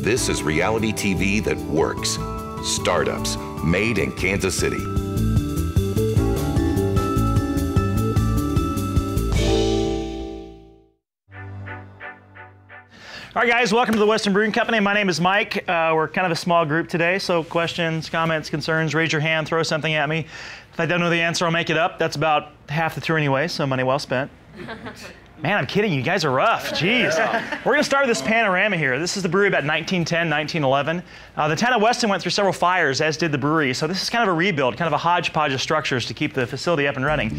This is reality TV that works. Startups, made in Kansas City. All right, guys, welcome to the Weston Brewing Company. My name is Mike. We're kind of a small group today, so questions, comments, concerns, raise your hand, throw something at me. If I don't know the answer, I'll make it up. That's about half the tour anyway, so money well spent. Man, I'm kidding. You guys are rough. Jeez. We're going to start with this panorama here. This is the brewery about 1910, 1911. The town of Weston went through several fires, as did the brewery, so this is kind of a rebuild, kind of a hodgepodge of structures to keep the facility up and running.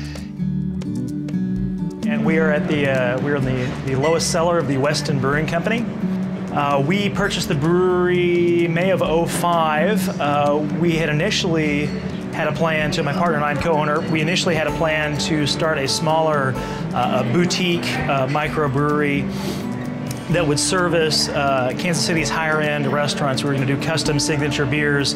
And we are at we're in the lowest cellar of the Weston Brewing Company. We purchased the brewery May of '05. We had initially had a plan to, my partner and I, co-owner, we initially had a plan to start a smaller boutique microbrewery that would service Kansas City's higher-end restaurants. We were going to do custom signature beers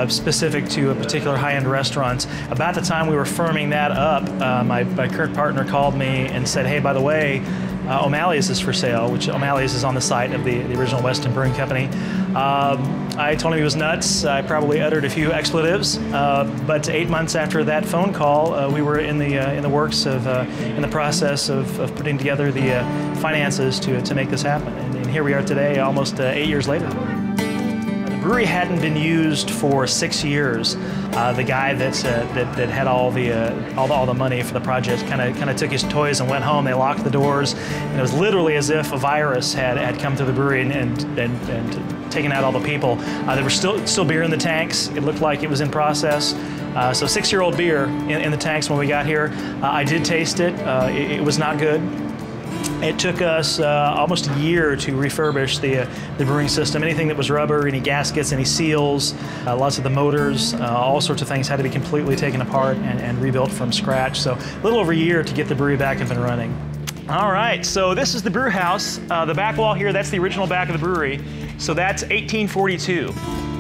specific to a particular high-end restaurants. About the time we were firming that up, my current partner called me and said, hey, by the way, O'Malley's is for sale, which O'Malley's is on the site of the original Weston Brewing Company. I told him he was nuts. I probably uttered a few expletives, but 8 months after that phone call, we were in the works of, in the process of putting together the finances to make this happen. And here we are today, almost 8 years later. The brewery hadn't been used for 6 years. The guy that had all the money for the project kind of took his toys and went home. They locked the doors, and it was literally as if a virus had come through the brewery and taken out all the people. There was still beer in the tanks. It looked like it was in process. So 6-year-old beer in the tanks when we got here. I did taste it. It was not good. It took us almost a year to refurbish the brewing system. Anything that was rubber, any gaskets, any seals, lots of the motors, all sorts of things had to be completely taken apart and rebuilt from scratch. So a little over a year to get the brewery back up and running. All right, so this is the brew house. The back wall here, that's the original back of the brewery. So that's 1842.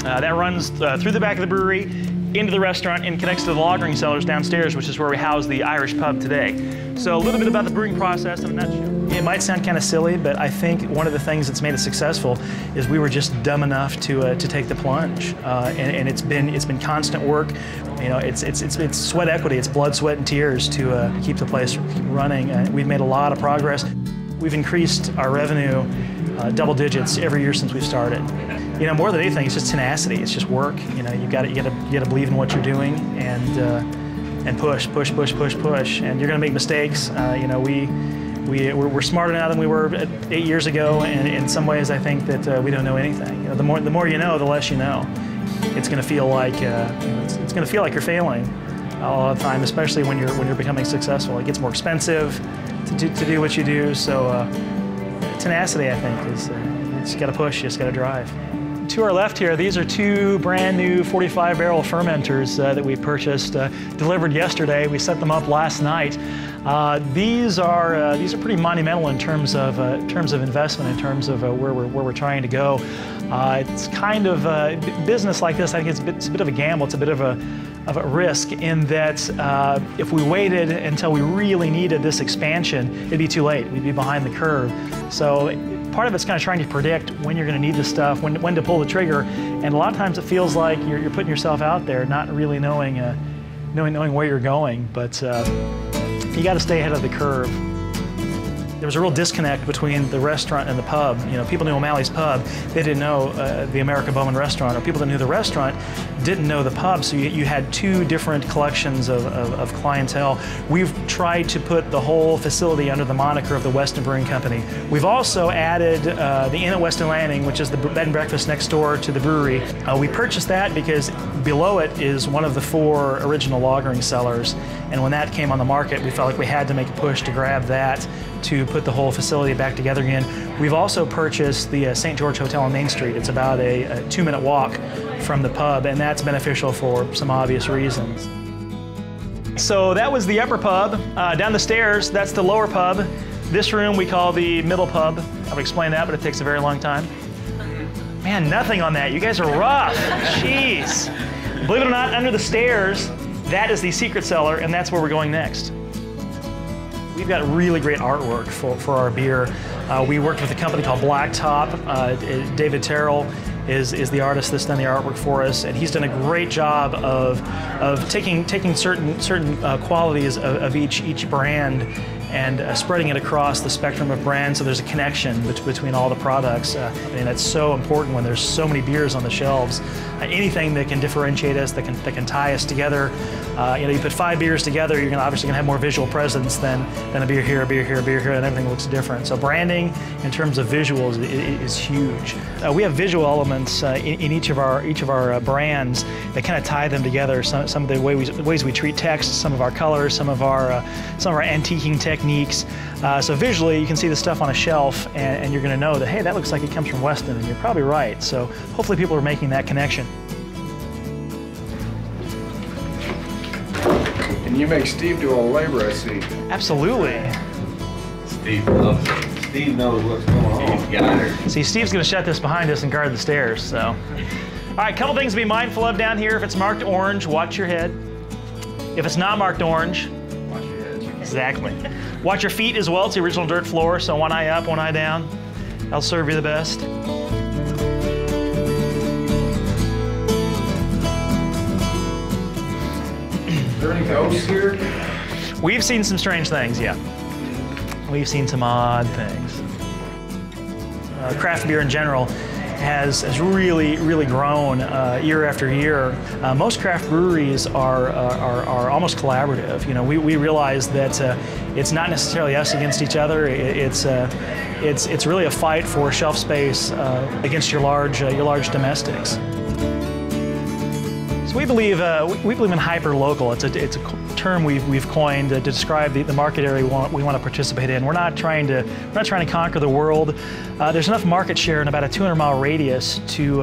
That runs through the back of the brewery, into the restaurant, and connects to the lagering cellars downstairs, which is where we house the Irish pub today. So a little bit about the brewing process in a nutshell. It might sound kind of silly, but I think one of the things that's made it successful is we were just dumb enough to take the plunge, and it's been constant work. You know, it's sweat equity, it's blood, sweat, and tears to keep the place running. We've made a lot of progress. We've increased our revenue double digits every year since we've started. You know, more than anything, it's just tenacity. It's just work. You know, you got to believe in what you're doing and push. And you're going to make mistakes. You know, we're smarter now than we were 8 years ago. And in some ways, I think that we don't know anything. You know, the more you know, the less you know. It's going to feel like it's going to feel like you're failing all the time, especially when you're becoming successful. It gets more expensive to do what you do. So tenacity, I think, is you just got to push. You just got to drive. To our left here, these are two brand new 45-barrel fermenters that we purchased, delivered yesterday. We set them up last night. These are pretty monumental in terms of investment, in terms of where we're trying to go. It's kind of business like this. I think it's a bit of a gamble. It's a bit of a risk in that if we waited until we really needed this expansion, it'd be too late. We'd be behind the curve. So part of it's kind of trying to predict when you're going to need this stuff, when to pull the trigger, and a lot of times it feels like you're putting yourself out there, not really knowing where you're going. But you got to stay ahead of the curve. There was a real disconnect between the restaurant and the pub. You know, people knew O'Malley's Pub, they didn't know the America Bowman restaurant, or people that knew the restaurant didn't know the pub, so you had two different collections of clientele. We've tried to put the whole facility under the moniker of the Weston Brewing Company. We've also added the Inn at Weston Landing, which is the bed and breakfast next door to the brewery. We purchased that because below it is one of the 4 original lagering cellars, and when that came on the market, we felt like we had to make a push to grab that to put the whole facility back together again. We've also purchased the St. George Hotel on Main Street. It's about a 2-minute walk from the pub, and that's beneficial for some obvious reasons. So that was the upper pub. Down the stairs, that's the lower pub. This room we call the middle pub. I'll explain that, but it takes a very long time. Man, nothing on that. You guys are rough. Jeez. Believe it or not, under the stairs, that is the secret cellar, and that's where we're going next. We've got really great artwork for our beer. We worked with a company called Blacktop. David Terrell is the artist that's done the artwork for us, and he's done a great job of taking certain qualities of each brand and spreading it across the spectrum of brands, so there's a connection between all the products. And that's so important when there's so many beers on the shelves. Anything that can differentiate us, that can tie us together. You put 5 beers together, you're obviously going to have more visual presence than a beer here, a beer here, a beer here, and everything looks different. So branding, in terms of visuals, is huge. We have visual elements in each of our brands that kind of tie them together. Some of the ways we treat text, some of our colors, some of our antiquing techniques. So visually, you can see the stuff on a shelf, and you're going to know that, hey, that looks like it comes from Weston, and you're probably right. So hopefully people are making that connection. And you make Steve do all the labor, I see. Absolutely. Steve loves it. Steve knows what's going on. He's got her. See, Steve's going to shut this behind us and guard the stairs. So, all right, couple things to be mindful of down here. If it's marked orange, watch your head. If it's not marked orange, Watch your head. exactly. Watch your feet as well. It's the original dirt floor, so one eye up, one eye down. That'll serve you the best. Is there any ghosts here? We've seen some strange things, yeah. We've seen some odd things. Craft beer in general has really grown year after year. Most craft breweries are almost collaborative. We realize that it's not necessarily us against each other. It's really a fight for shelf space against your large domestics. So we believe in hyper-local. It's a term we've coined to describe the market area we want to participate in. We're not trying to conquer the world. There's enough market share in about a 200-mile radius to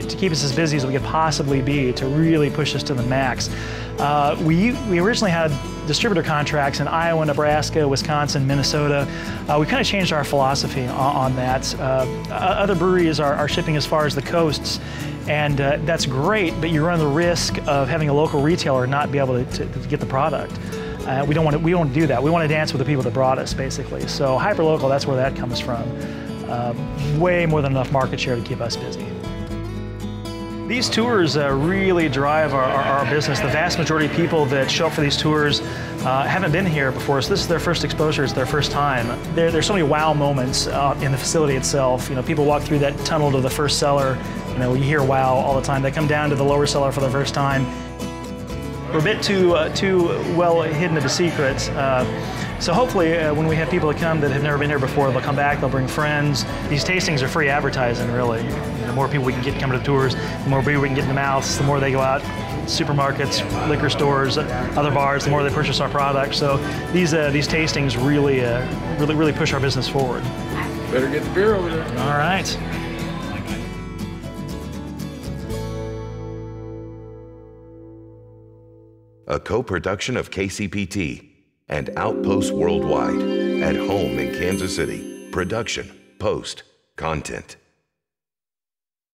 keep us as busy as we could possibly be, to really push us to the max. We originally had distributor contracts in Iowa, Nebraska, Wisconsin, Minnesota. We kind of changed our philosophy on that. Other breweries are shipping as far as the coasts, and that's great, but you run the risk of having a local retailer not be able to get the product. We don't want to do that. We want to dance with the people that brought us, basically. So hyperlocal, that's where that comes from. Way more than enough market share to keep us busy. These tours really drive our business. The vast majority of people that show up for these tours haven't been here before, so this is their first exposure, it's their first time. There's so many wow moments in the facility itself. People walk through that tunnel to the first cellar, you hear wow all the time. They come down to the lower cellar for the first time. We're a bit too well hidden of a secret. So hopefully when we have people that come that have never been here before, they'll come back, they'll bring friends. These tastings are free advertising, really. The more people we can get coming to tours, the more beer we can get in the mouths, the more they go out, supermarkets, liquor stores, other bars, the more they purchase our products. So these tastings really push our business forward. Better get the beer over there. All right. A co-production of KCPT and Outpost Worldwide, at home in Kansas City. Production, post, content.